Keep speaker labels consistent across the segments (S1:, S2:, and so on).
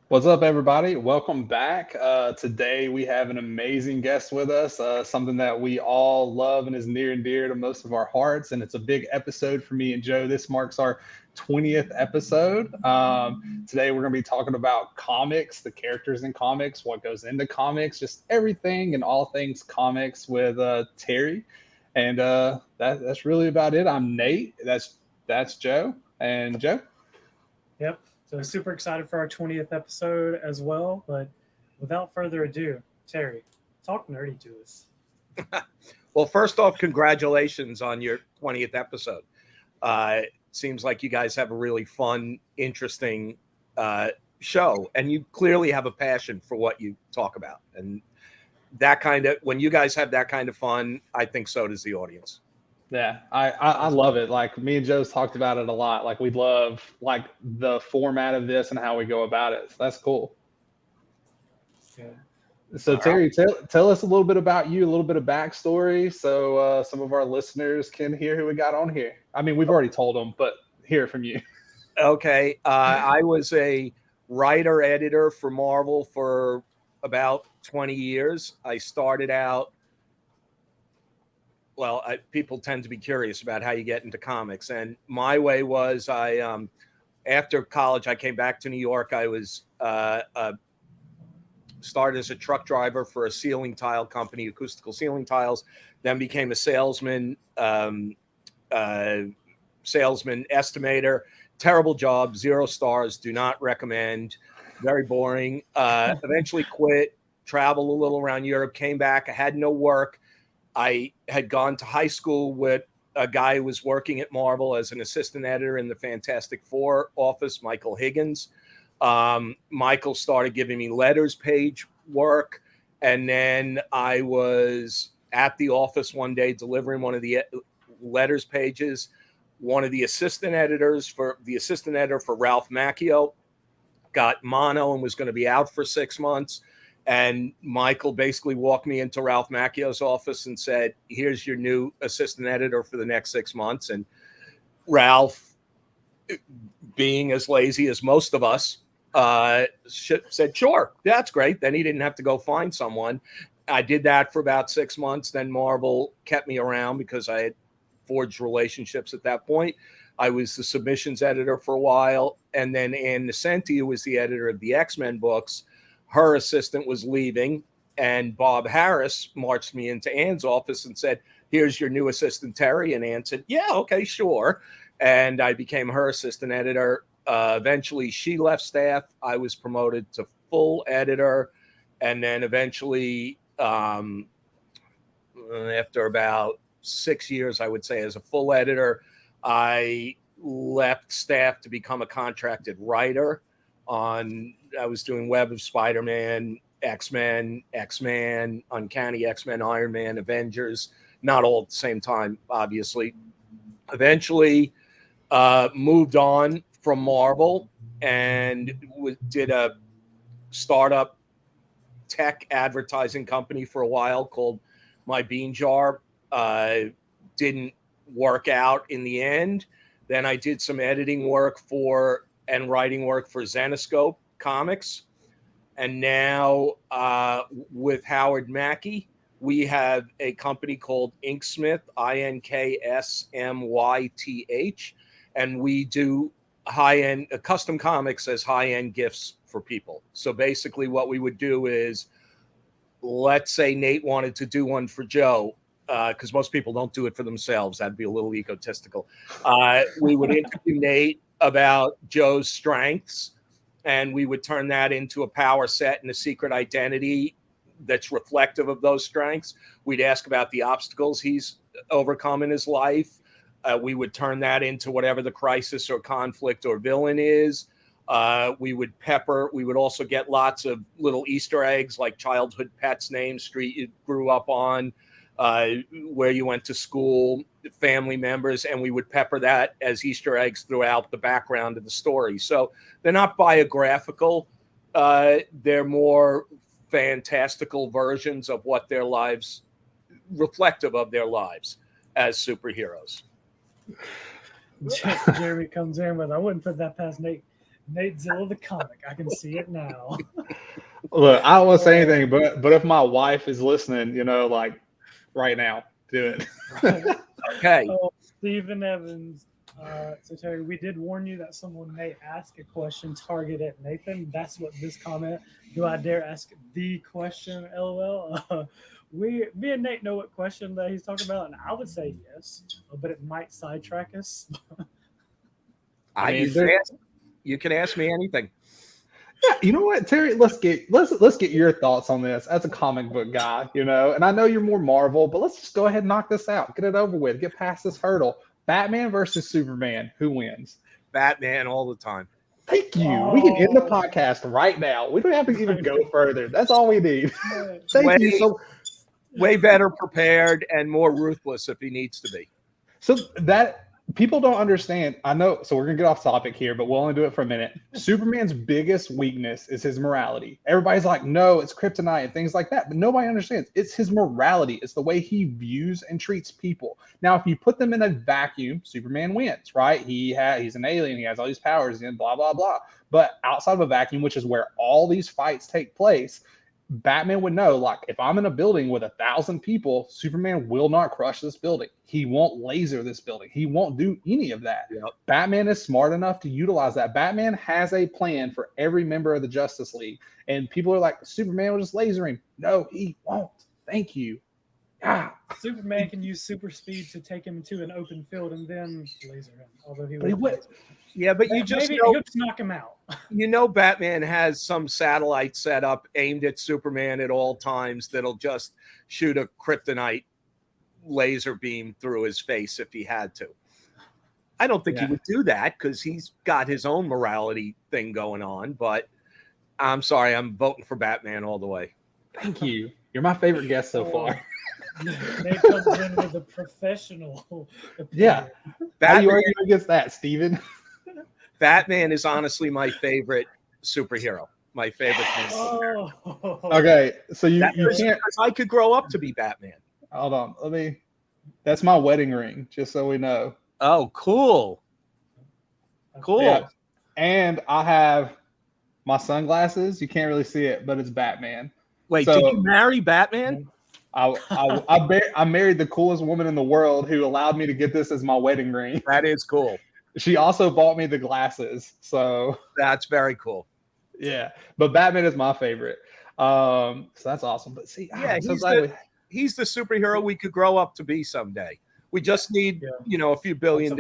S1: What's up, everybody? Welcome back. Today we have an amazing guest with us, something that we all love and is near and dear to most of our hearts. And it's a big episode for me and Joe. This marks our 20th episode. Today we're going to be talking about comics, the characters in comics, what goes into comics, just everything and all things comics with Terry. And that's really about it. I'm Nate. That's Joe. And Joe?
S2: Yep. So super excited for our 20th episode as well. But without further ado, Terry, talk nerdy to us.
S3: Well, first off, congratulations on your 20th episode. It seems like you guys have a really fun, interesting show, and you clearly have a passion for what you talk about. And when you guys have that kind of fun, I think so does the audience.
S1: Yeah, I love it. Like me and Joe's talked about it a lot. Like we love like the format of this and how we go about it. So that's cool.
S2: Yeah.
S1: So Terry, tell us a little bit about you, a little bit of backstory, so some of our listeners can hear who we got on here. I mean, we've already told them, but hear from you.
S3: Okay, I was a writer editor for Marvel for about 20 years. I started out. Well, people tend to be curious about how you get into comics. And my way was after college, I came back to New York. I was started as a truck driver for a ceiling tile company, acoustical ceiling tiles, then became a salesman estimator. Terrible job, 0 stars, do not recommend, very boring. Eventually quit, traveled a little around Europe, came back. I had no work. I had gone to high school with a guy who was working at Marvel as an assistant editor in the Fantastic Four office, Michael Higgins. Michael started giving me letters page work. And then I was at the office one day delivering one of the letters pages. One of the assistant editor for Ralph Macchio got mono and was going to be out for 6 months. And Michael basically walked me into Ralph Macchio's office and said, here's your new assistant editor for the next 6 months. And Ralph, being as lazy as most of us, said, sure, that's great. Then he didn't have to go find someone. I did that for about 6 months. Then Marvel kept me around because I had forged relationships at that point. I was the submissions editor for a while. And then Ann Nesenti, who was the editor of the X-Men books, her assistant was leaving, and Bob Harris marched me into Ann's office and said, here's your new assistant, Terry. And Ann said, yeah, okay, sure. And I became her assistant editor. Eventually, she left staff. I was promoted to full editor. And then eventually, after about 6 years, I would say, as a full editor, I left staff to become a contracted writer. I was doing Web of Spider-Man, X-Men, X-Man, Uncanny X-Men, Iron Man, Avengers, not all at the same time, obviously. Eventually moved on from Marvel and did a startup tech advertising company for a while called My Bean Jar. Didn't work out in the end. Then I did some editing work and writing work for Zenescope Comics. And now with Howard Mackey, we have a company called Inksmith, Inksmyth. And we do high-end custom comics as high-end gifts for people. So basically what we would do is, let's say Nate wanted to do one for Joe, because most people don't do it for themselves. That'd be a little egotistical. We would interview Nate about Joe's strengths, and we would turn that into a power set and a secret identity that's reflective of those strengths. We'd ask about the obstacles he's overcome in his life. We would turn that into whatever the crisis or conflict or villain is. We would also get lots of little Easter eggs, like childhood pets names, street you grew up on, where you went to school, family members, and we would pepper that as Easter eggs throughout the background of the story. So they're not biographical. They're more fantastical versions of what their lives, reflective of their lives as superheroes.
S2: Jeremy comes in with, I wouldn't put that past Nate. Nate Zilla the comic. I can see it now.
S1: Look, I don't want to say anything, but if my wife is listening, like right now, do it.
S3: Okay.
S2: Stephen Evans. So Terry, we did warn you that someone may ask a question targeted at Nathan. That's what this comment. Do I dare ask the question? LOL. Me and Nate know what question that he's talking about, and I would say yes, but it might sidetrack us.
S3: You can ask me anything.
S1: Yeah, you know what, Terry? Let's get your thoughts on this as a comic book guy. And I know you're more Marvel, but let's just go ahead and knock this out, get it over with, get past this hurdle. Batman versus Superman, who wins?
S3: Batman all the time.
S1: Thank you. We can end the podcast right now. We don't have to even go further. That's all we need. Thank you. So
S3: way better prepared and more ruthless if he needs to be.
S1: So that people don't understand. I know. So we're gonna get off topic here, but we'll only do it for a minute. Superman's biggest weakness is his morality. Everybody's like, no, it's kryptonite and things like that, but nobody understands. It's his morality. It's the way he views and treats people. Now, if you put them in a vacuum, Superman wins, right? He's an alien. He has all these powers and blah blah blah. But outside of a vacuum, which is where all these fights take place, Batman would know, like, if I'm in a building with 1,000 people, Superman will not crush this building. He won't laser this building. He won't do any of that.
S3: Yep.
S1: Batman is smart enough to utilize that. Batman has a plan for every member of the Justice League. And people are like, Superman will just laser him. No, he won't. Thank you. Ah.
S2: Superman can use super speed to take him to an open field and then laser him. Although he
S1: But
S2: would.
S3: Yeah, but you just
S2: maybe
S3: know,
S2: he'll just knock him out.
S3: Batman has some satellite set up aimed at Superman at all times that'll just shoot a kryptonite laser beam through his face if he had to. I don't think he would do that because he's got his own morality thing going on, but I'm sorry, I'm voting for Batman all the way.
S1: Thank you. You're my favorite guest so far.
S2: Nate comes in with a professional opinion.
S1: Yeah. How do you argue against that, Steven?
S3: Batman is honestly my favorite superhero. My favorite.
S2: Oh.
S1: Okay, so you can't.
S3: I could grow up to be Batman.
S1: Hold on, that's my wedding ring, just so we know.
S3: Oh, cool. Cool.
S1: Yeah. And I have my sunglasses. You can't really see it, but it's Batman.
S3: Wait, did you marry Batman?
S1: I married the coolest woman in the world who allowed me to get this as my wedding ring.
S3: That is cool.
S1: She also bought me the glasses, so
S3: that's very cool.
S1: Yeah, but Batman is my favorite. So that's awesome. But see,
S3: he's the superhero we could grow up to be someday. We just need, a few $1 billion.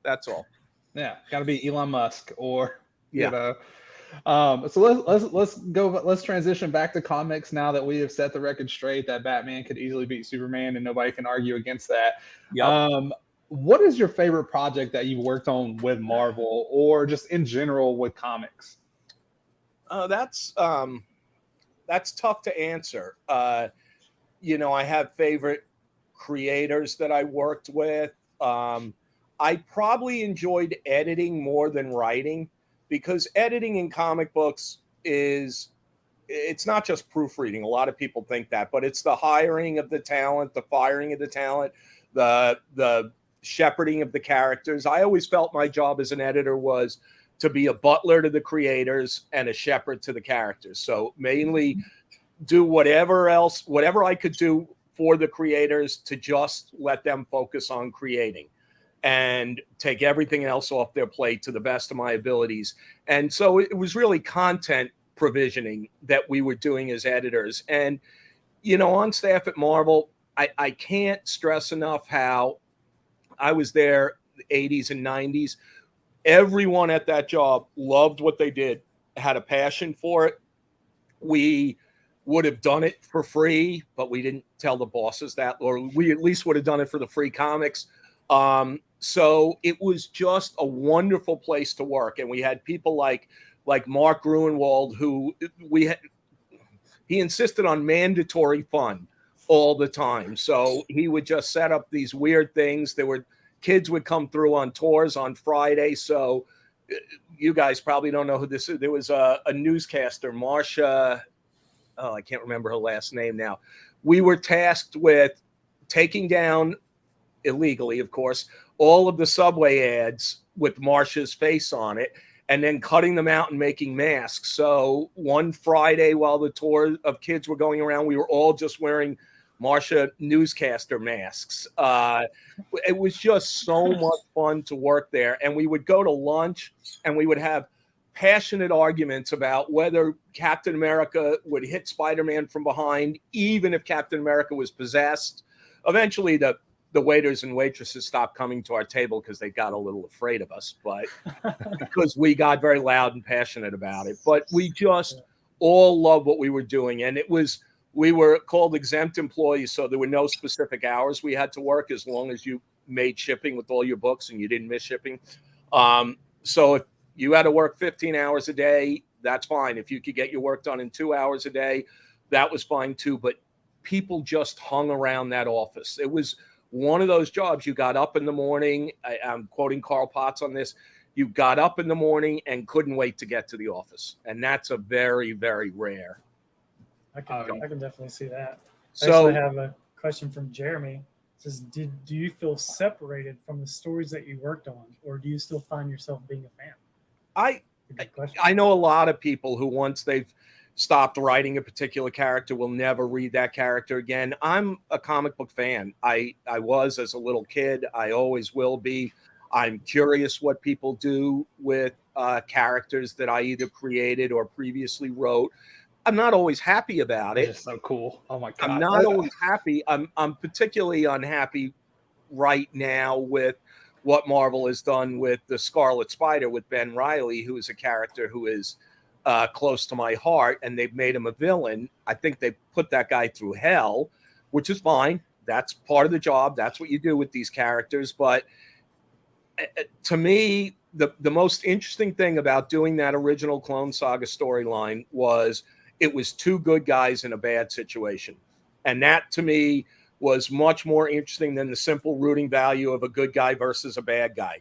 S3: That's all.
S1: Yeah, got to be Elon Musk or So let's transition back to comics now that we have set the record straight that Batman could easily beat Superman and nobody can argue against that.
S3: Yep.
S1: What is your favorite project that you've worked on with Marvel or just in general with comics?
S3: That's tough to answer. I have favorite creators that I worked with. I probably enjoyed editing more than writing because editing in comic books it's not just proofreading. A lot of people think that, but it's the hiring of the talent, the firing of the talent, the shepherding of the characters. I always felt my job as an editor was to be a butler to the creators and a shepherd to the characters. So mainly do whatever I could do for the creators to just let them focus on creating and take everything else off their plate to the best of my abilities. And so it was really content provisioning that we were doing as editors. And, on staff at Marvel, I can't stress enough how I was there the 80s and 90s. Everyone at that job loved what they did, had a passion for it. We would have done it for free, but we didn't tell the bosses that, or we at least would have done it for the free comics. So it was just a wonderful place to work. And we had people like Mark Gruenwald, who he insisted on mandatory fun all the time. So he would just set up these weird things. Kids would come through on tours on Friday. So you guys probably don't know who this is. There was a newscaster, Marsha. I can't remember her last name now. We were tasked with taking down, illegally, of course, all of the Subway ads with Marsha's face on it, and then cutting them out and making masks. So one Friday while the tour of kids were going around, we were all just wearing Marsha newscaster masks. It was just so much fun to work there. And we would go to lunch and we would have passionate arguments about whether Captain America would hit Spider-Man from behind, even if Captain America was possessed. Eventually, the waiters and waitresses stopped coming to our table because they got a little afraid of us, but because we got very loud and passionate about it. But we just all loved what we were doing. And we were called exempt employees, so there were no specific hours we had to work as long as you made shipping with all your books and you didn't miss shipping. So if you had to work 15 hours a day, that's fine. If you could get your work done in 2 hours a day, that was fine too. But people just hung around that office. It was one of those jobs. You got up in the morning. I'm quoting Carl Potts on this. You got up in the morning and couldn't wait to get to the office. And that's a very, very rare.
S2: I can definitely see that.
S3: So
S2: I have a question from Jeremy. It says, do you feel separated from the stories that you worked on, or do you still find yourself being a fan?
S3: I know a lot of people who, once they've stopped writing a particular character, will never read that character again. I'm a comic book fan. I was as a little kid. I always will be. I'm curious what people do with characters that I either created or previously wrote. I'm not always happy about it.
S1: It's so cool. Oh my God.
S3: I'm not always happy. I'm particularly unhappy right now with what Marvel has done with the Scarlet Spider with Ben Reilly, who is a character who is close to my heart, and they've made him a villain. I think they put that guy through hell, which is fine. That's part of the job. That's what you do with these characters. But to me, the most interesting thing about doing that original Clone Saga storyline was it was two good guys in a bad situation. And that, to me, was much more interesting than the simple rooting value of a good guy versus a bad guy.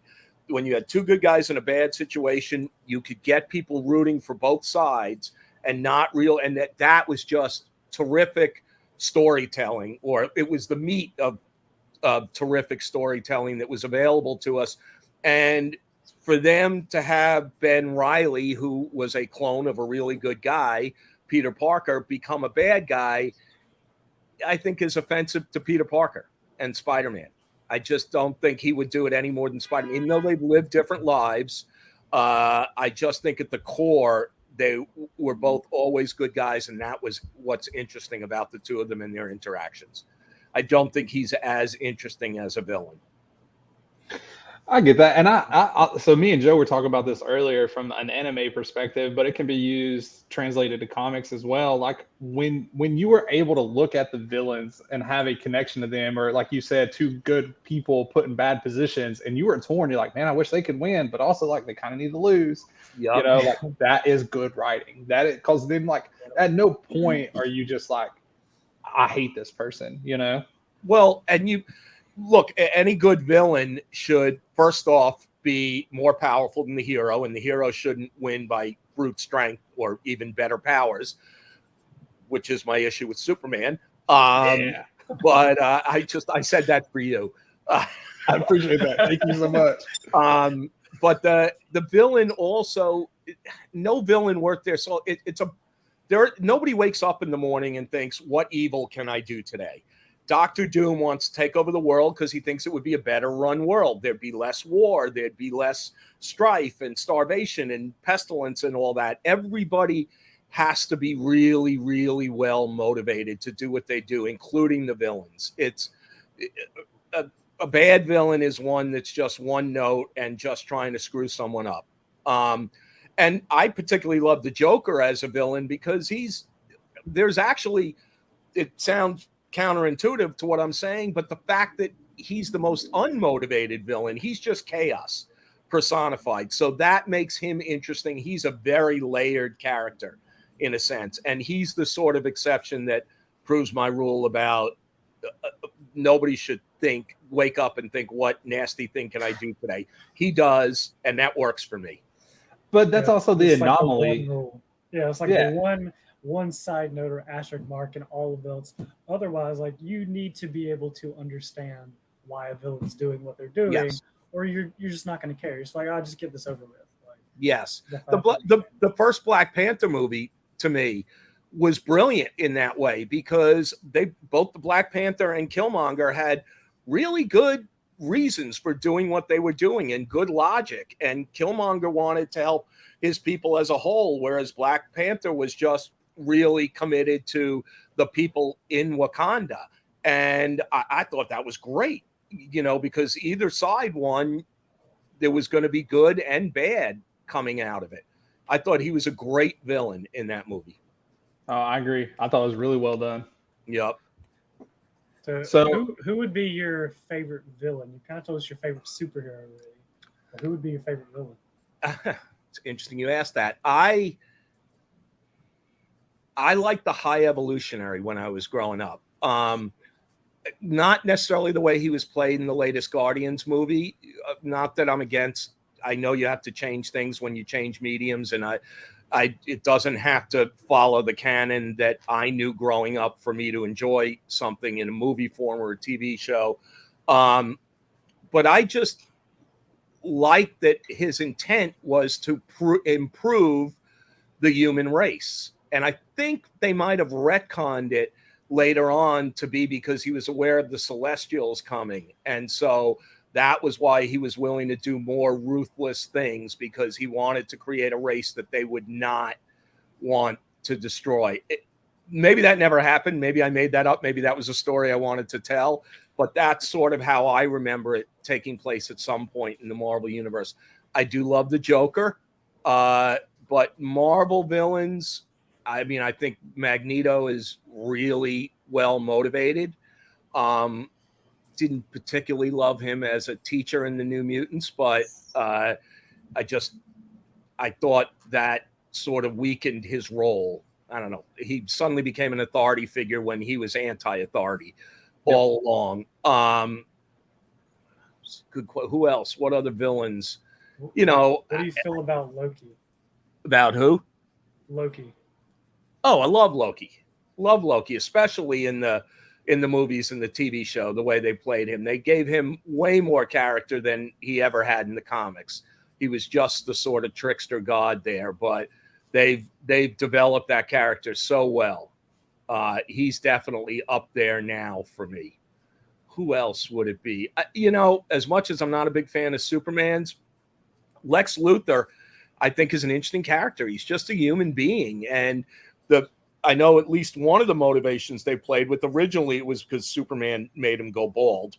S3: When you had two good guys in a bad situation, you could get people rooting for both sides and not real. And that was just terrific storytelling, or it was the meat of terrific storytelling that was available to us. And for them to have Ben Reilly, who was a clone of a really good guy, Peter Parker, become a bad guy, I think is offensive to Peter Parker and Spider-Man. I just don't think he would do it any more than Spider-Man. Even though they've lived different lives, I just think at the core, they were both always good guys, and that was what's interesting about the two of them and their interactions. I don't think he's as interesting as a villain.
S1: I get that. And so me and Joe were talking about this earlier from an anime perspective, but it can be used, translated to comics as well. Like when you were able to look at the villains and have a connection to them, or like you said, two good people put in bad positions, and you were torn, you're like, man, I wish they could win, but also like they kind of need to lose.
S3: Yep.
S1: You know, like that is good writing. Because then like at no point are you just like, I hate this person, you know?
S3: Well, and you look, any good villain should first off be more powerful than the hero, and the hero shouldn't win by brute strength or even better powers, which is my issue with Superman.
S1: Yeah.
S3: But I said that for you.
S1: I appreciate that. Thank you so much.
S3: But the villain also, no villain worth their salt. Nobody wakes up in the morning and thinks, what evil can I do today? Dr. Doom wants to take over the world because he thinks it would be a better run world. There'd be less war. There'd be less strife and starvation and pestilence and all that. Everybody has to be really, really well motivated to do what they do, including the villains. It's a bad villain is one that's just one note and just trying to screw someone up. And I particularly love the Joker as a villain because there's actually, it sounds counterintuitive to what I'm saying, but the fact that he's the most unmotivated villain, he's just chaos personified. So that makes him interesting. He's a very layered character in a sense. And he's the sort of exception that proves my rule about nobody should wake up and think, what nasty thing can I do today? He does. And that works for me.
S1: But that's also the anomaly.
S2: It's like the one side note or asterisk mark in all of those. Otherwise, like you need to be able to understand why a villain's doing what they're doing,
S3: Yes.
S2: or you're just not going to care. You're just like, I'll just get this over with. Like,
S3: Yes.
S2: that's
S3: The,
S2: how I
S3: Bla-
S2: understand.
S3: the first Black Panther movie to me was brilliant in that way because they both the Black Panther and Killmonger had really good reasons for doing what they were doing and good logic. And Killmonger wanted to help his people as a whole, whereas Black Panther was just really committed to the people in Wakanda. And I thought that was great, because either side won, there was going to be good and bad coming out of it. I thought he was a great villain in that movie.
S1: Oh, I agree. I thought it was really well done.
S3: Yep.
S2: So,
S1: So
S2: who would be your favorite villain? You kind of told us your favorite superhero already. But who would be your favorite villain?
S3: It's interesting you asked that. I liked the High Evolutionary when I was growing up. Not necessarily the way he was played in the latest Guardians movie. Not that I'm against. I know you have to change things when you change mediums, and it doesn't have to follow the canon that I knew growing up for me to enjoy something in a movie form or a TV show. But I just like that his intent was to improve the human race. And I think they might have retconned it later on to be because he was aware of the Celestials coming. And so that was why he was willing to do more ruthless things, because he wanted to create a race that they would not want to destroy. Maybe that never happened. Maybe I made that up. Maybe that was a story I wanted to tell. But that's sort of how I remember it taking place at some point in the Marvel Universe. I do love the Joker. But Marvel villains, I mean, I think Magneto is really well motivated. Didn't particularly love him as a teacher in the New Mutants, but I thought that sort of weakened his role. I don't know. He suddenly became an authority figure when he was anti-authority all along. Good. Who else? What other villains?
S2: What do you feel about Loki?
S3: About who?
S2: Loki.
S3: Oh, I love Loki. Love Loki, especially in the movies and the TV show, the way they played him. They gave him way more character than he ever had in the comics. He was just the sort of trickster god there, but they've developed that character so well. He's definitely up there now for me. Who else would it be? As much as I'm not a big fan of Superman's, Lex Luthor, I think, is an interesting character. He's just a human being. And I know at least one of the motivations they played with originally, it was because Superman made him go bald,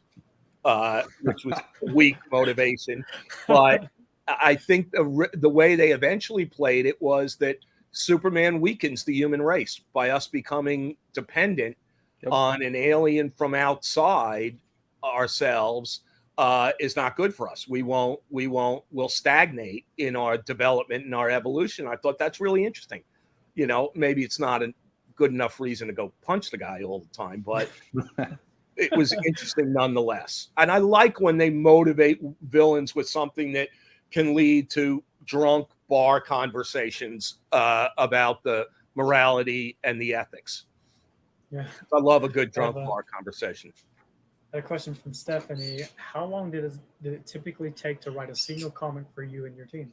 S3: which was a weak motivation. But I think the way they eventually played it was that Superman weakens the human race by us becoming dependent on an alien from outside ourselves. Is not good for us. We'll stagnate in our development and our evolution. I thought that's really interesting. Maybe it's not a good enough reason to go punch the guy all the time, but it was interesting nonetheless. And I like when they motivate villains with something that can lead to drunk bar conversations about the morality and the ethics.
S2: Yeah.
S3: I love a good drunk bar conversation.
S2: A question from Stephanie: how long did it typically take to write a single comic for you and your team?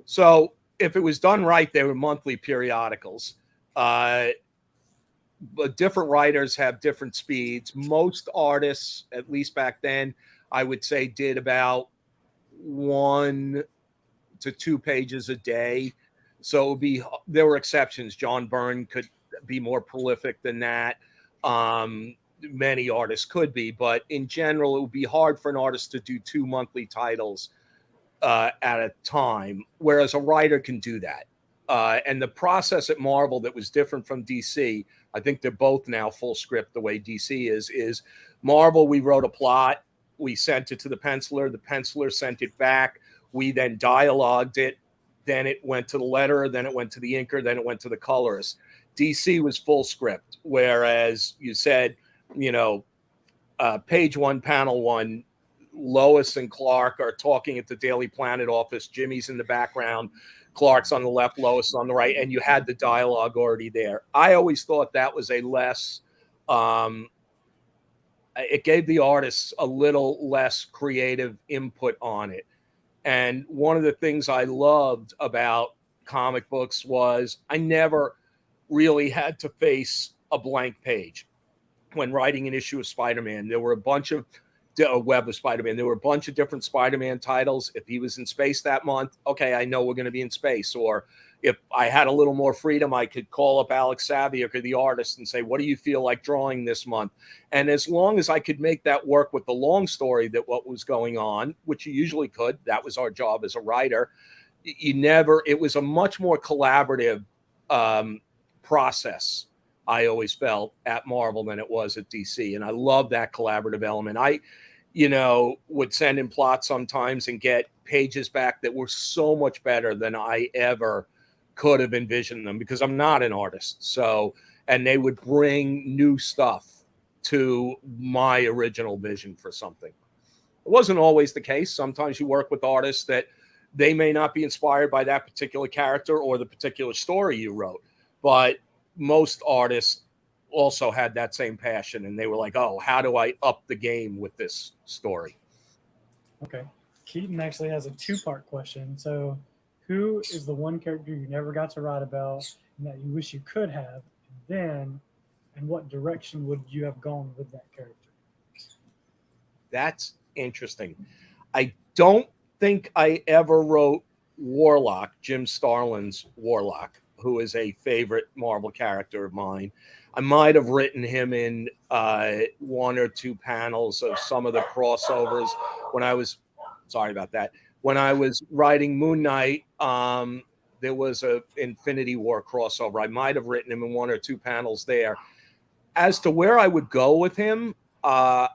S3: So if it was done right, they were monthly periodicals. But different writers have different speeds. Most artists, at least back then, I would say did about 1 to 2 pages a day. So there were exceptions. John Byrne could be more prolific than that. Many artists could be, but in general, it would be hard for an artist to do 2 monthly titles at a time, whereas a writer can do that. And the process at Marvel that was different from DC, I think they're both now full script the way DC is Marvel, we wrote a plot, we sent it to the penciler sent it back, we then dialogued it, then it went to the letter, then it went to the inker, then it went to the colorist. DC was full script, whereas you said, page 1, panel 1, Lois and Clark are talking at the Daily Planet office. Jimmy's in the background Clark's on the left, Lois on the right, and you had the dialogue already there. I always thought that was a less, it gave the artists a little less creative input on it. And one of the things I loved about comic books was I never really had to face a blank page when writing an issue of Spider-Man. There were a bunch of Web of Spider-Man. There were a bunch of different Spider-Man titles. If he was in space that month, okay, I know we're going to be in space. Or if I had a little more freedom, I could call up Alex Saviuk, the artist, and say, what do you feel like drawing this month? And as long as I could make that work with the long story that what was going on, which you usually could, that was our job as a writer, it was a much more collaborative process, I always felt, at Marvel than it was at DC. And I love that collaborative element. I would send in plots sometimes and get pages back that were so much better than I ever could have envisioned them, because I'm not an artist. So, and they would bring new stuff to my original vision for something. It wasn't always the case. Sometimes you work with artists that they may not be inspired by that particular character or the particular story you wrote, but most artists also had that same passion, and they were like, oh, how do I up the game with this story?
S2: Okay. Keaton actually has a two-part question. So, who is the one character you never got to write about and that you wish you could have? And then, in what direction would you have gone with that character?
S3: That's interesting. I don't think I ever wrote Warlock, Jim Starlin's Warlock, who is a favorite Marvel character of mine. I might have written him in one or two panels of some of the crossovers when I was, sorry about that, when I was writing Moon Knight. There was a Infinity War crossover. I might have written him in one or two panels there. As to where I would go with him, I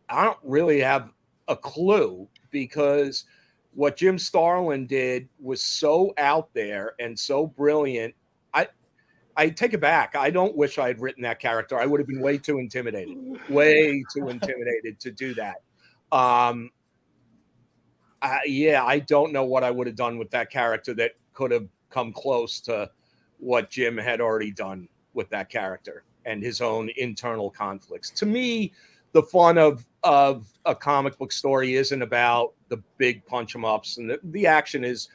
S3: don't really have a clue, because what Jim Starlin did was so out there and so brilliant. I take it back. I don't wish I had written that character. I would have been way too intimidated to do that. I don't know what I would have done with that character that could have come close to what Jim had already done with that character and his own internal conflicts. To me, the fun of a comic book story isn't about the big punch 'em ups, and the action is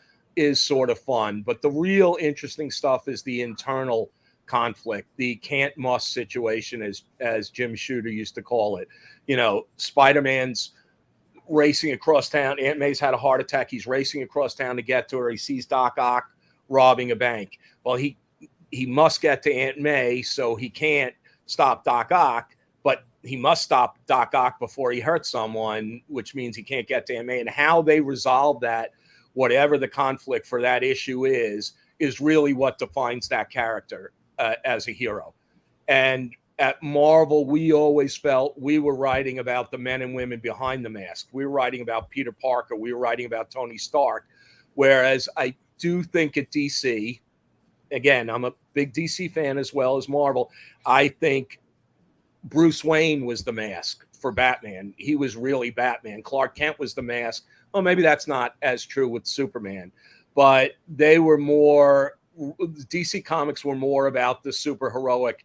S3: sort of fun, but the real interesting stuff is the internal conflict, the can't must situation, as Jim Shooter used to call it. Spider-Man's racing across town. Aunt May's had a heart attack. He's racing across town to get to her. He sees Doc Ock robbing a bank. Well, he must get to Aunt May, so he can't stop Doc Ock, but he must stop Doc Ock before he hurts someone, which means he can't get to Aunt May. And how they resolve that, whatever the conflict for that issue is really what defines that character as a hero. And at Marvel, we always felt we were writing about the men and women behind the mask. We were writing about Peter Parker. We were writing about Tony Stark. Whereas I do think at DC, again, I'm a big DC fan as well as Marvel, I think Bruce Wayne was the mask for Batman. He was really Batman. Clark Kent was the mask. Well, maybe that's not as true with Superman, but they were more, DC Comics were more about the super heroic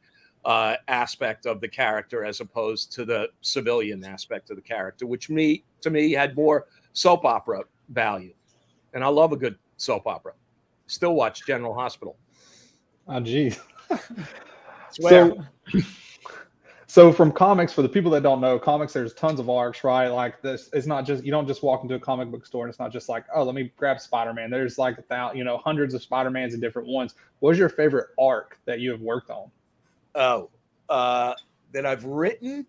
S3: aspect of the character as opposed to the civilian aspect of the character, which to me had more soap opera value. And I love a good soap opera. Still watch General Hospital.
S1: Oh, geez.
S3: Swear.
S1: So from comics, for the people that don't know, comics, there's tons of arcs, right? Like this, it's not just, you don't just walk into a comic book store and it's not just like, oh, let me grab Spider-Man. There's like hundreds of Spider-Mans and different ones. What was your favorite arc that you have worked on?
S3: That I've written?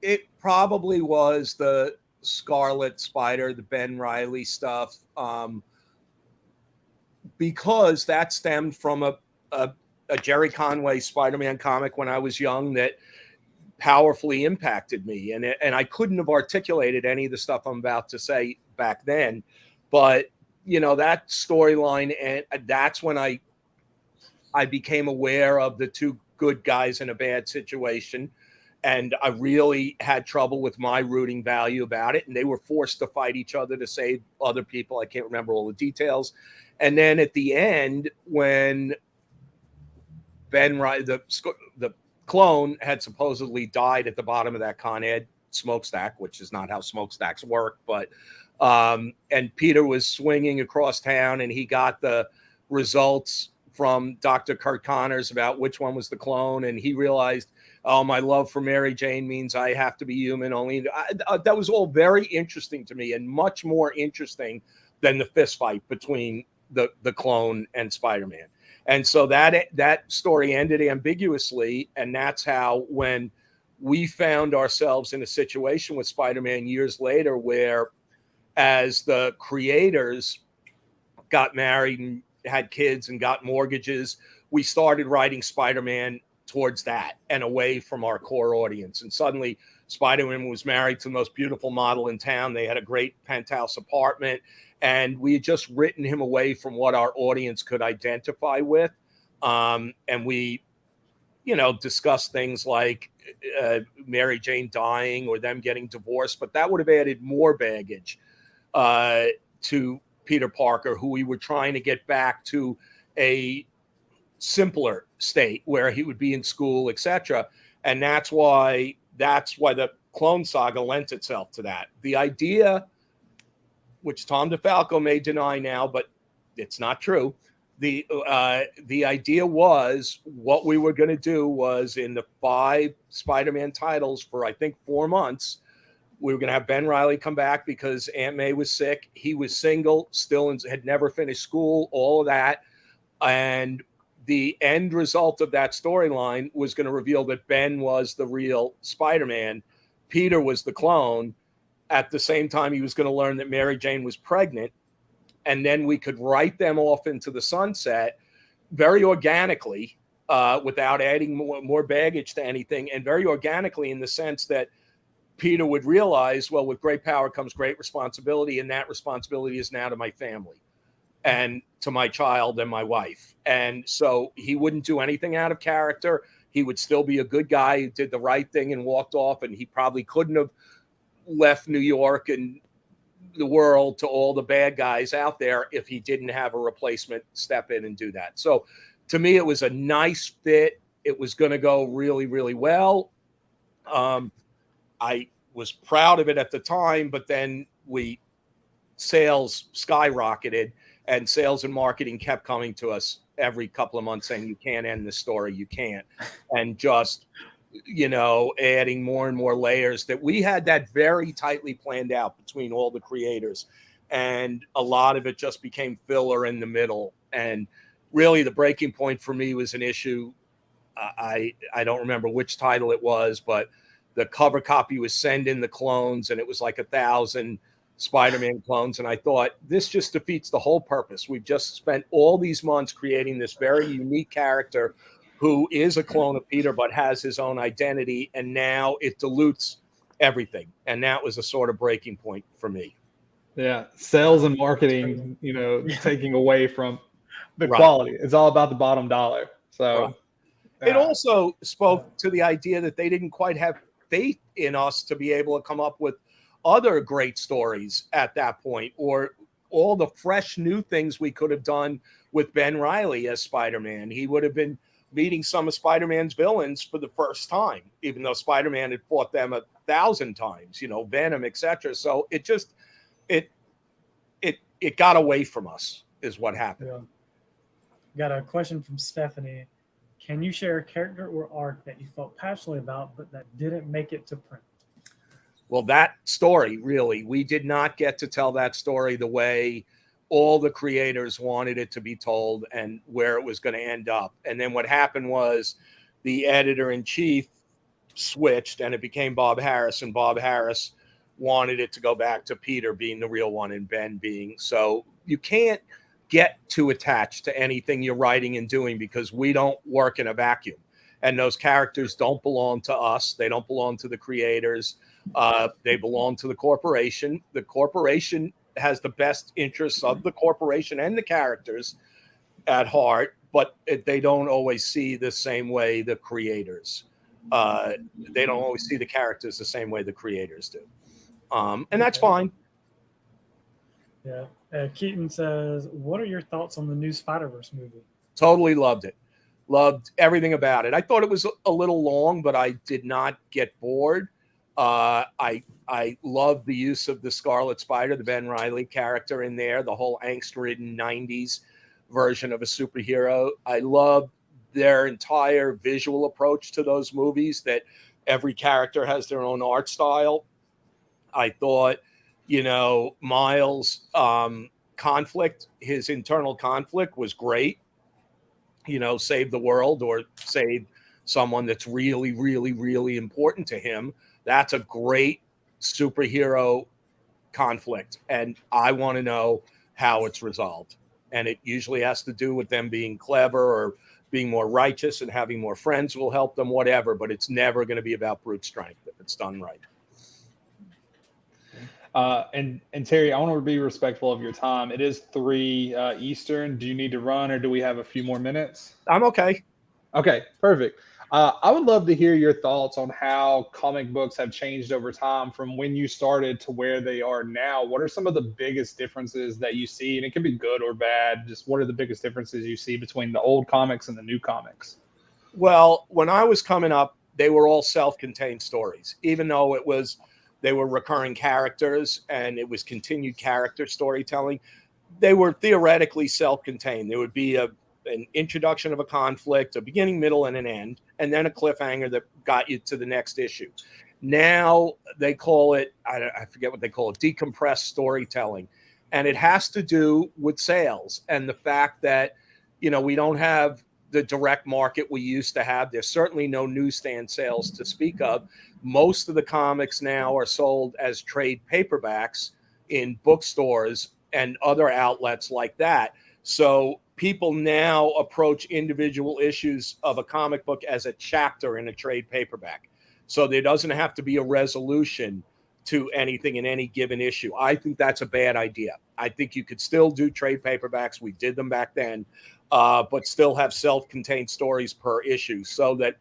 S3: It probably was the Scarlet Spider, the Ben Reilly stuff, because that stemmed from a Jerry Conway Spider-Man comic when I was young that powerfully impacted me. And I couldn't have articulated any of the stuff I'm about to say back then. But, that storyline, and that's when I became aware of the two good guys in a bad situation. And I really had trouble with my rooting value about it. And they were forced to fight each other to save other people. I can't remember all the details. And then at the end, when Ben Riley, the clone, had supposedly died at the bottom of that Con Ed smokestack, which is not how smokestacks work, but and Peter was swinging across town, and he got the results from Dr. Kurt Connors about which one was the clone, and he realized, oh, my love for Mary Jane means I have to be human. That was all very interesting to me, and much more interesting than the fist fight between the clone and Spider-Man. And so that story ended ambiguously, and that's how, when we found ourselves in a situation with Spider-Man years later, where as the creators got married and had kids and got mortgages, we started writing Spider-Man towards that and away from our core audience. And suddenly Spider-Man was married to the most beautiful model in town. They had a great penthouse apartment, and we had just written him away from what our audience could identify with. And we, discussed things like Mary Jane dying or them getting divorced, but that would have added more baggage to Peter Parker, who we were trying to get back to a simpler state where he would be in school, etc. And that's why the Clone Saga lent itself to that. The idea, which Tom DeFalco may deny now, but it's not true. The idea was, what we were going to do was, in the 5 Spider-Man titles for I think 4 months, we were going to have Ben Riley come back because Aunt May was sick. He was single, still had never finished school, all of that. And the end result of that storyline was going to reveal that Ben was the real Spider-Man. Peter was the clone. At the same time, he was going to learn that Mary Jane was pregnant. And then we could write them off into the sunset very organically, without adding more baggage to anything, and very organically in the sense that Peter would realize, well, with great power comes great responsibility, and that responsibility is now to my family and to my child and my wife. And so he wouldn't do anything out of character. He would still be a good guy who did the right thing and walked off, and he probably couldn't have left New York and the world to all the bad guys out there if he didn't have a replacement step in and do that. So to me, it was a nice fit. It was going to go really, really well. I was proud of it at the time, but then sales skyrocketed, and sales and marketing kept coming to us every couple of months saying, you can't end the story. You can't. And just, adding more and more layers, that we had that very tightly planned out between all the creators. And a lot of it just became filler in the middle. And really the breaking point for me was an issue. I don't remember which title it was, but the cover copy was Send in the Clones, and it was like 1,000 Spider-Man clones. And I thought, this just defeats the whole purpose. We've just spent all these months creating this very unique character who is a clone of Peter, but has his own identity. And now it dilutes everything. And that was a sort of breaking point for me.
S1: Yeah. Sales and marketing, taking away from the quality. It's all about the bottom dollar. So
S3: it also spoke to the idea that they didn't quite have faith in us to be able to come up with other great stories at that point, or all the fresh new things we could have done with Ben Riley as Spider-Man. He would have been meeting some of Spider-Man's villains for the first time, even though Spider-Man had fought them 1,000 times, Venom, etc. So it just, it got away from us is what happened.
S2: Yeah. Got a question from Stephanie. Can you share a character or arc that you felt passionately about, but that didn't make it to print?
S3: Well, that story, really, we did not get to tell that story the way all the creators wanted it to be told and where it was going to end up. And then what happened was the editor-in-chief switched, and it became Bob Harris, and Bob Harris wanted it to go back to Peter being the real one and Ben being. So you can't get too attached to anything you're writing and doing, because we don't work in a vacuum. And those characters don't belong to us. They don't belong to the creators. They belong to the corporation. The corporation has the best interests of the corporation and the characters at heart, but they don't always see the same way the creators They don't always see the characters the same way the creators do. And that's fine.
S2: Yeah. Keaton says, "What are your thoughts on the new Spider-Verse movie?"
S3: Totally loved it. Loved everything about it. I thought it was a little long, but I did not get bored. I love the use of the Scarlet Spider, the Ben Reilly character in there, the whole angst-ridden 90s version of a superhero. I love their entire visual approach to those movies, that every character has their own art style. I thought, Miles' conflict, his internal conflict was great. Save the world or save someone that's really, really, really important to him. That's a great superhero conflict. And I want to know how it's resolved. And it usually has to do with them being clever or being more righteous and having more friends who will help them, whatever. But it's never going to be about brute strength if it's done right.
S1: And Terry, I want to be respectful of your time. It is 3 Eastern. Do you need to run, or do we have a few more minutes?
S3: I'm okay.
S1: Okay, perfect. I would love to hear your thoughts on how comic books have changed over time from when you started to where they are now. What are some of the biggest differences that you see? And it can be good or bad. Just what are the biggest differences you see between the old comics and the new comics?
S3: Well, when I was coming up, they were all self-contained stories, even though they were recurring characters and it was continued character storytelling. They were theoretically self-contained. There would be an introduction of a conflict, a beginning, middle, and an end, and then a cliffhanger that got you to the next issue. Now they call it, I forget what they call it, decompressed storytelling. And it has to do with sales and the fact that, we don't have the direct market we used to have. There's certainly no newsstand sales to speak of. Most of the comics now are sold as trade paperbacks in bookstores and other outlets like that. So people now approach individual issues of a comic book as a chapter in a trade paperback. So there doesn't have to be a resolution to anything in any given issue. I think that's a bad idea. I think you could still do trade paperbacks. We did them back then, but still have self-contained stories per issue, so that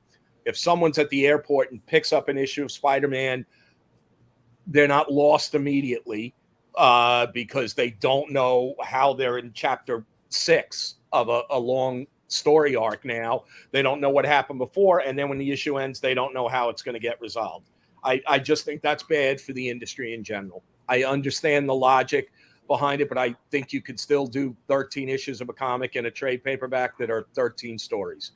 S3: if someone's at the airport and picks up an issue of Spider-Man, they're not lost immediately because they don't know how they're in chapter 6 of a long story arc now. They don't know what happened before, and then when the issue ends, they don't know how it's going to get resolved. I just think that's bad for the industry in general. I understand the logic behind it, but I think you could still do 13 issues of a comic in a trade paperback that are 13 stories.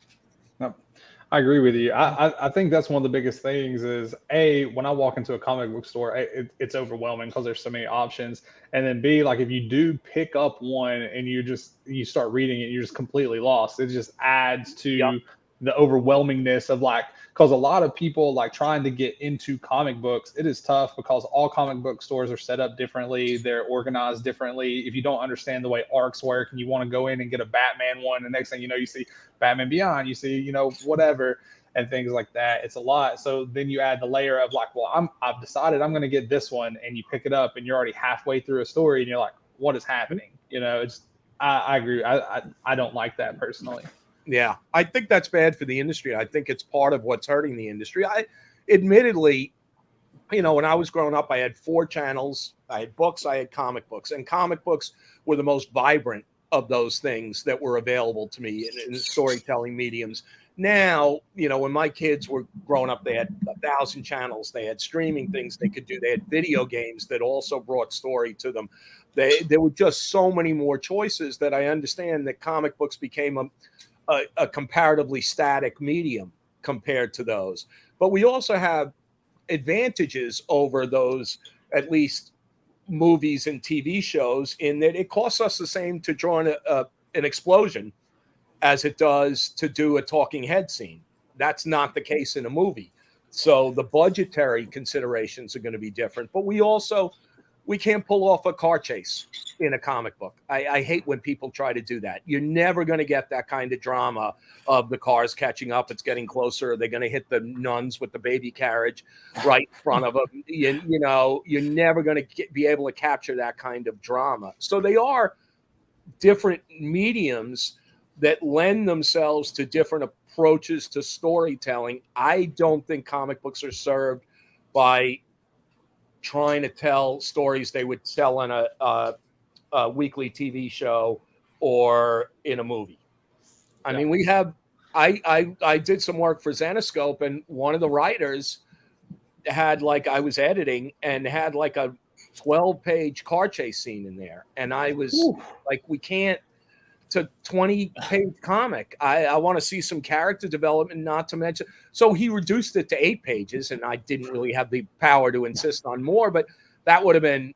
S1: I agree with you. I think that's one of the biggest things is, A, when I walk into a comic book store, it's overwhelming because there's so many options. And then B, like if you do pick up one and you start reading it, you're just completely lost. It just adds to the overwhelmingness of because a lot of people trying to get into comic books, it is tough because all comic book stores are set up differently. They're organized differently. If you don't understand the way arcs work and you want to go in and get a Batman one, the next thing you know, you see Batman Beyond, you see, whatever, and things like that. It's a lot. So then you add the layer of I've decided I'm going to get this one, and you pick it up and you're already halfway through a story and you're like, what is happening? I agree. I don't like that personally.
S3: Yeah, I think that's bad for the industry. I think it's part of what's hurting the industry. Admittedly, when I was growing up, I had 4 channels. I had books, I had comic books, and comic books were the most vibrant of those things that were available to me in storytelling mediums. Now, when my kids were growing up, they had 1,000 channels. They had streaming things they could do. They had video games that also brought story to them. There were just so many more choices that I understand that comic books became a comparatively static medium compared to those. But we also have advantages over those, at least movies and TV shows, in that it costs us the same to draw an explosion as it does to do a talking head scene. That's not the case in a movie. So the budgetary considerations are going to be different. But we can't pull off a car chase in a comic book. I hate when people try to do that. You're never going to get that kind of drama of the cars catching up. It's getting closer. They're going to hit the nuns with the baby carriage right in front of them. You're never going to be able to capture that kind of drama. So they are different mediums, that lend themselves to different approaches to storytelling. I don't think comic books are served by trying to tell stories they would tell on a weekly TV show or in a movie. I mean, we have. I did some work for Zenoscope, and one of the writers had, like, I was editing and had like a 12-page car chase scene in there, and I was like, we can't. It's a 20-page comic. I want to see some character development, not to mention. So he reduced it to 8 pages, and I didn't really have the power to insist on more, but that would have been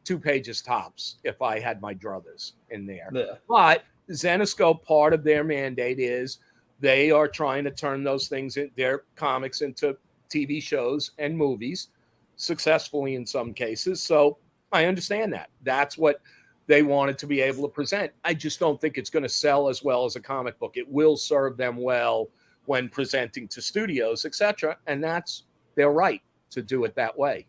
S3: 2 pages tops if I had my druthers in there.
S1: Yeah.
S3: But Zenoscope, part of their mandate is they are trying to turn those things, in their comics, into TV shows and movies, successfully in some cases. So I understand that. That's what they wanted to be able to present. I just don't think it's going to sell as well as a comic book. It will serve them well when presenting to studios, etc., and that's their right to do it that way.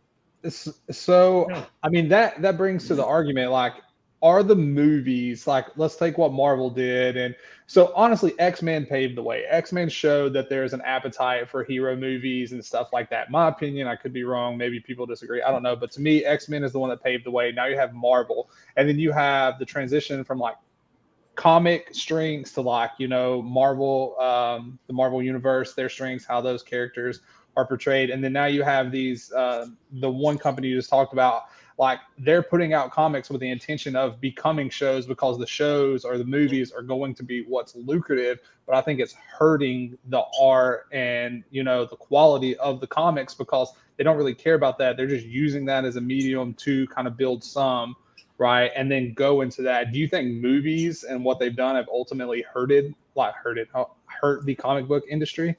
S1: So, I mean, that brings to the argument, like, are the movies, like, let's take what Marvel did. And so honestly, X-Men paved the way. X-Men showed that there's an appetite for hero movies and stuff like that. My opinion, I could be wrong. Maybe people disagree. I don't know. But to me, X-Men is the one that paved the way. Now you have Marvel. And then you have the transition from like comic strengths to, like, Marvel, the Marvel universe, their strengths, how those characters are portrayed. And then now you have these, the one company you just talked about, like, they're putting out comics with the intention of becoming shows, because the shows or the movies are going to be what's lucrative. But I think it's hurting the art and, the quality of the comics, because they don't really care about that. They're just using that as a medium to kind of build some, right, and then go into that. Do you think movies and what they've done have ultimately hurt the comic book industry?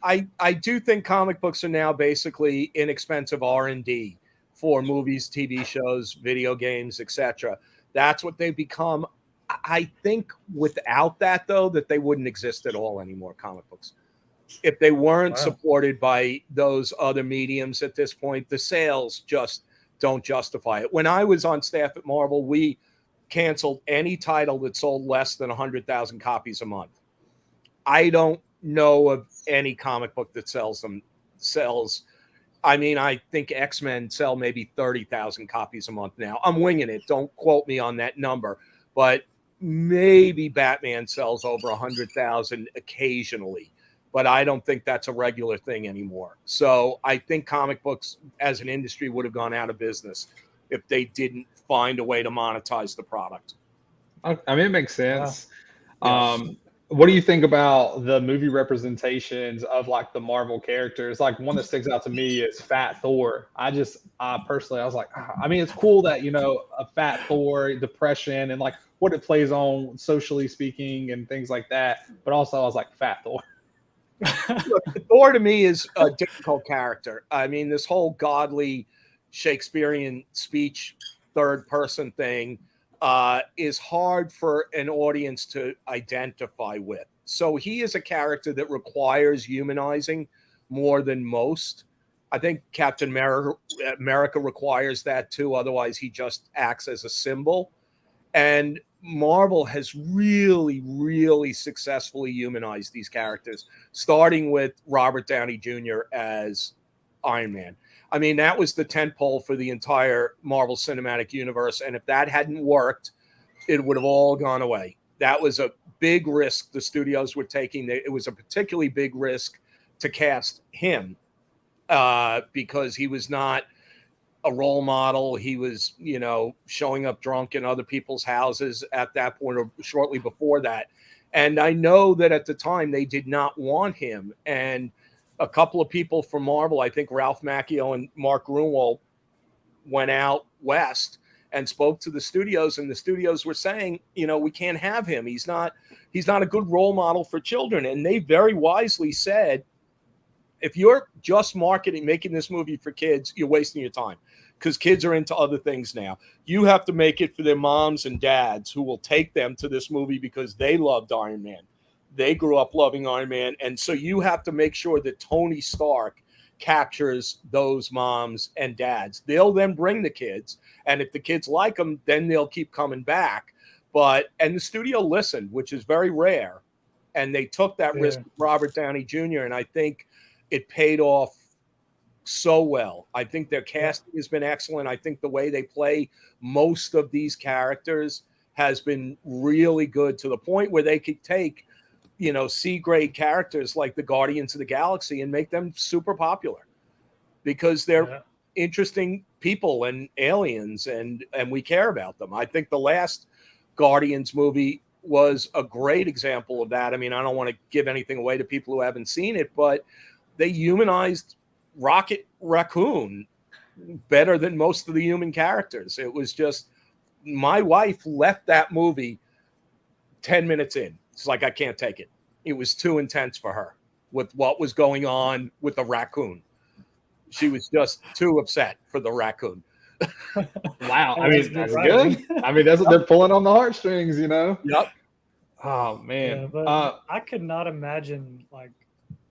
S3: I do think comic books are now basically inexpensive R&D for movies, TV shows, video games, etc. That's what they've become. I think without that, though, that they wouldn't exist at all anymore, comic books. If they weren't supported by those other mediums at this point, the sales just don't justify it. When I was on staff at Marvel, we canceled any title that sold less than 100,000 copies a month. I don't know of any comic book that sells. I mean, I think X-Men sell maybe 30,000 copies a month now. I'm winging it. Don't quote me on that number. But maybe Batman sells over 100,000 occasionally. But I don't think that's a regular thing anymore. So I think comic books as an industry would have gone out of business if they didn't find a way to monetize the product.
S1: I mean, it makes sense. Wow. What do you think about the movie representations of, like, the Marvel characters? Like, one that sticks out to me is Fat Thor. I personally, I was like, I mean, it's cool that, a Fat Thor, depression, and like what it plays on socially speaking and things like that. But also I was like, Fat Thor.
S3: Look, Thor to me is a difficult character. I mean, this whole godly Shakespearean speech, third person thing is hard for an audience to identify with. So he is a character that requires humanizing more than most. I think Captain America requires that too. Otherwise, he just acts as a symbol. And Marvel has really, really successfully humanized these characters, starting with Robert Downey Jr. as Iron Man. I mean, that was the tentpole for the entire Marvel Cinematic Universe. And if that hadn't worked, it would have all gone away. That was a big risk the studios were taking. It was a particularly big risk to cast him because he was not a role model. He was, showing up drunk in other people's houses at that point or shortly before that. And I know that at the time they did not want him. And a couple of people from Marvel, I think Ralph Macchio and Mark Gruenwald, went out west and spoke to the studios, and the studios were saying, we can't have him. He's not a good role model for children. And they very wisely said, if you're just making this movie for kids, you're wasting your time, because kids are into other things now. You have to make it for their moms and dads who will take them to this movie because they loved Iron Man. They grew up loving Iron Man. And so you have to make sure that Tony Stark captures those moms and dads. They'll then bring the kids. And if the kids like them, then they'll keep coming back. and the studio listened, which is very rare, and they took that risk with Robert Downey Jr., and I think it paid off so well. I think their casting has been excellent. I think the way they play most of these characters has been really good, to the point where they could take, C-grade characters like the Guardians of the Galaxy and make them super popular because they're interesting people and aliens, and we care about them. I think the last Guardians movie was a great example of that. I mean, I don't want to give anything away to people who haven't seen it, but they humanized Rocket Raccoon better than most of the human characters. It was just, my wife left that movie 10 minutes in. It's like, I can't take it. It was too intense for her with what was going on with the raccoon. She was just too upset for the raccoon.
S1: Wow. I mean, that's good. I mean, they're pulling on the heartstrings,
S3: Yep.
S1: Oh, man.
S2: Yeah, but I could not imagine like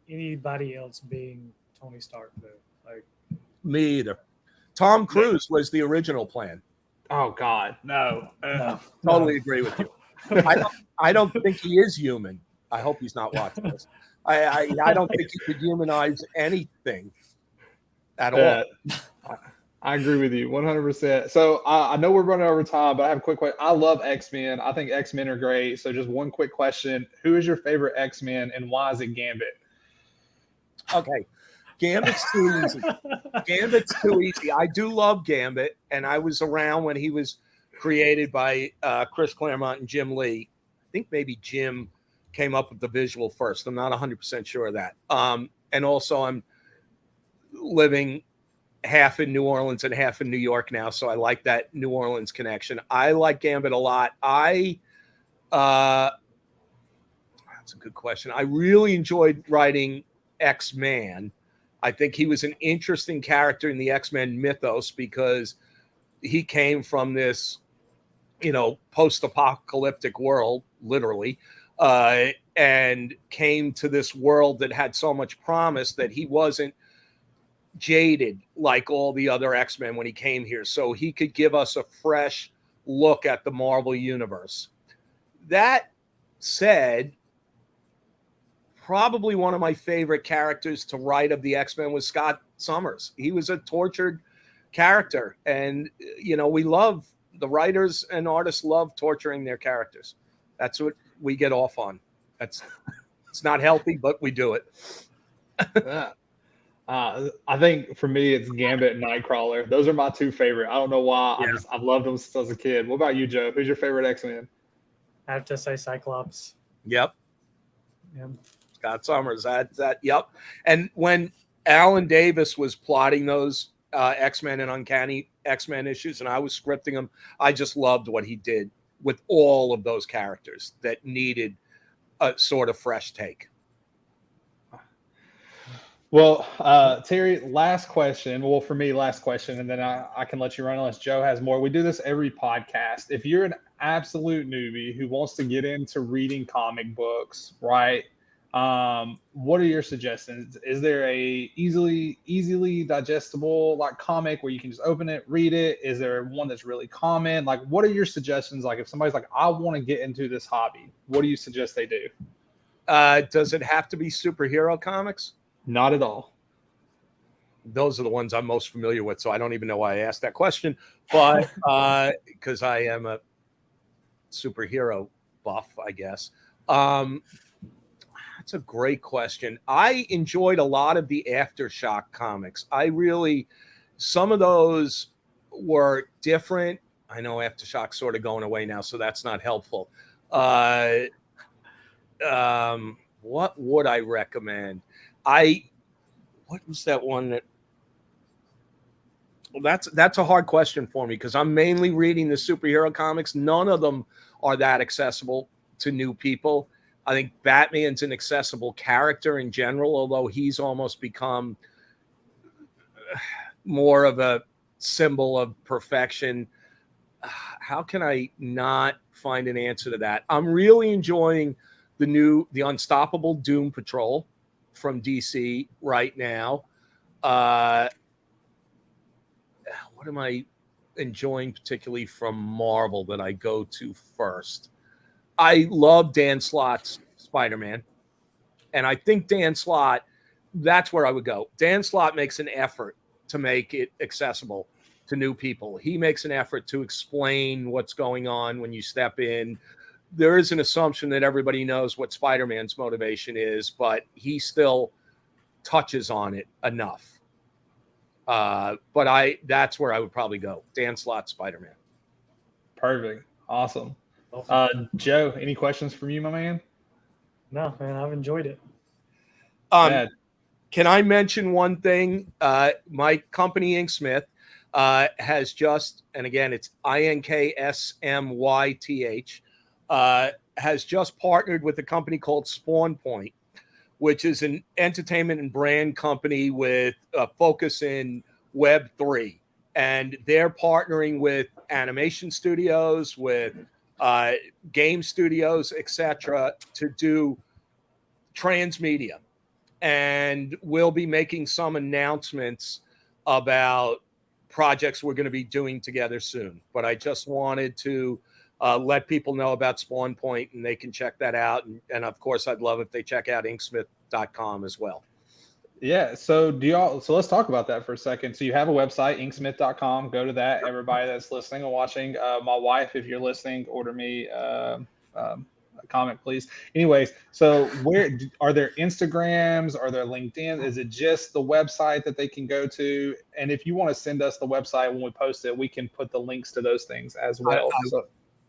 S2: anybody else being Tony Stark, though. Like,
S3: me either. Tom Cruise was the original plan.
S1: Oh God, no.
S3: Totally agree with you. I don't think he is human. I hope he's not watching this. I don't think he could humanize anything at all.
S1: I agree with you 100%. So I know we're running over time, but I have a quick question. I love X-Men. I think X-Men are great. So just one quick question: who is your favorite X-Men, and why is it Gambit?
S3: Okay. Gambit's too easy. Gambit's too easy. I do love Gambit, and I was around when he was created by Chris Claremont and Jim Lee. I think maybe Jim came up with the visual first. I'm not 100% sure of that. And also, I'm living half in New Orleans and half in New York now, so I like that New Orleans connection. I like Gambit a lot. That's a good question. I really enjoyed writing X-Man. I think he was an interesting character in the X-Men mythos because he came from this, post-apocalyptic world, literally, and came to this world that had so much promise that he wasn't jaded like all the other X-Men when he came here. So he could give us a fresh look at the Marvel Universe. That said, probably one of my favorite characters to write of the X-Men was Scott Summers. He was a tortured character, and we love, the writers and artists love torturing their characters. That's what we get off on. It's not healthy, but we do it.
S1: I think for me it's Gambit and Nightcrawler. Those are my two favorite. I don't know why. Yeah. I've loved them since I was a kid. What about you, Joe? Who's your favorite X-Men?
S2: I have to say Cyclops.
S3: Yep. Scott Summers. That. Yep. And when Alan Davis was plotting those X-Men and Uncanny X-Men issues, and I was scripting them, I just loved what he did with all of those characters that needed a sort of fresh take.
S1: Well, Terry, last question. Well, for me, last question, and then I can let you run unless Joe has more. We do this every podcast. If you're an absolute newbie who wants to get into reading comic books, right? What are your suggestions? Is there a easily digestible like comic where you can just open it, read it? Is there one that's really common? Like, what are your suggestions? Like, if somebody's like, I want to get into this hobby, what do you suggest they do?
S3: Does it have to be superhero comics?
S1: Not at all.
S3: Those are the ones I'm most familiar with, so I don't even know why I asked that question. But because I am a superhero buff, I guess. That's a great question. I enjoyed a lot of the Aftershock comics. Some of those were different. I know Aftershock's sort of going away now, so that's not helpful. What would I recommend? What was that one that? Well, that's a hard question for me because I'm mainly reading the superhero comics. None of them are that accessible to new people. I think Batman's an accessible character in general, although he's almost become more of a symbol of perfection. How can I not find an answer to that? I'm really enjoying the Unstoppable Doom Patrol from DC right now. What am I enjoying, particularly from Marvel, that I go to first. I love Dan Slott's Spider-Man, and I think Dan Slott, that's where I would go. Dan Slott makes an effort to make it accessible to new people. He makes an effort to explain what's going on when you step in. There is an assumption that everybody knows what Spider-Man's motivation is, but he still touches on it enough. But that's where I would probably go. Dan Slott, Spider-Man.
S1: Perfect. Awesome.
S2: Awesome.
S1: Joe, any questions from you, my man?
S2: No, man, I've enjoyed it.
S1: Yeah.
S3: Can I mention one thing? My company, Inksmith, has just, and again, it's INKSMYTH, has just partnered with a company called Spawn Point, which is an entertainment and brand company with a focus in Web3. And they're partnering with animation studios, with game studios, etc., to do transmedia. And we'll be making some announcements about projects we're going to be doing together soon. But I just wanted to let people know about Spawn Point, and they can check that out. And of course, I'd love if they check out inksmith.com as well.
S1: Yeah. So let's talk about that for a second. So you have a website, inksmith.com. Go to that. Everybody that's listening and watching, my wife, if you're listening, order me a comment, please. Anyways, so where are there Instagrams? Are there LinkedIn? Is it just the website that they can go to? And if you want to send us the website when we post it, we can put the links to those things as well.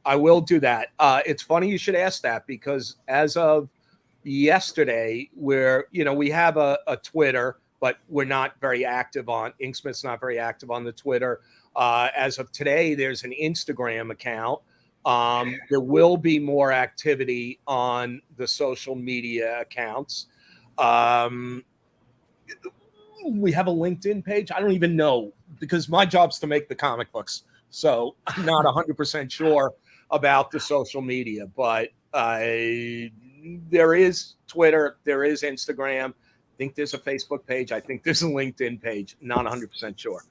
S3: I will do that. It's funny you should ask that, because as of yesterday, we have a Twitter, but we're not very active on Inksmith's not very active on the Twitter. As of today, there's an Instagram account. There will be more activity on the social media accounts. We have a LinkedIn page. I don't even know, because my job's to make the comic books. So I'm not 100% sure about the social media, but there is Twitter, there is Instagram. I think there's a Facebook page. I think there's a LinkedIn page. Not 100% sure.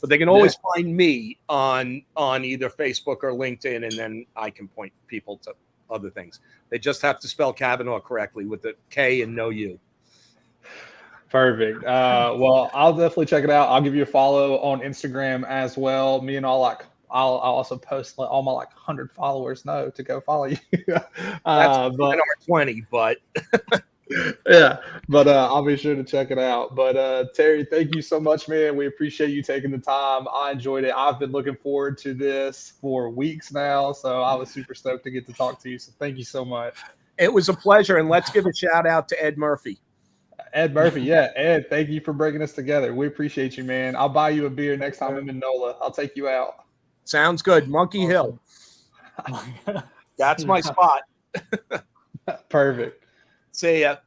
S3: But they can always find me on either Facebook or LinkedIn, and then I can point people to other things. They just have to spell Kavanaugh correctly with the K and no U.
S1: Perfect. Well, I'll definitely check it out. I'll give you a follow on Instagram as well. Me and I'll also post, let all my 100 followers know to go follow you.
S3: That's but 20, but
S1: yeah, but I'll be sure to check it out. But Terry, thank you so much, man. We appreciate you taking the time. I enjoyed it. I've been looking forward to this for weeks now, so I was super stoked to get to talk to you. So thank you so much.
S3: It was a pleasure, and let's give a shout out to Ed Murphy.
S1: Ed Murphy, yeah. Ed, thank you for bringing us together. We appreciate you, man. I'll buy you a beer next time I'm in NOLA. I'll take you out.
S3: Sounds good. Monkey Hill. That's my spot.
S1: Perfect.
S3: See ya.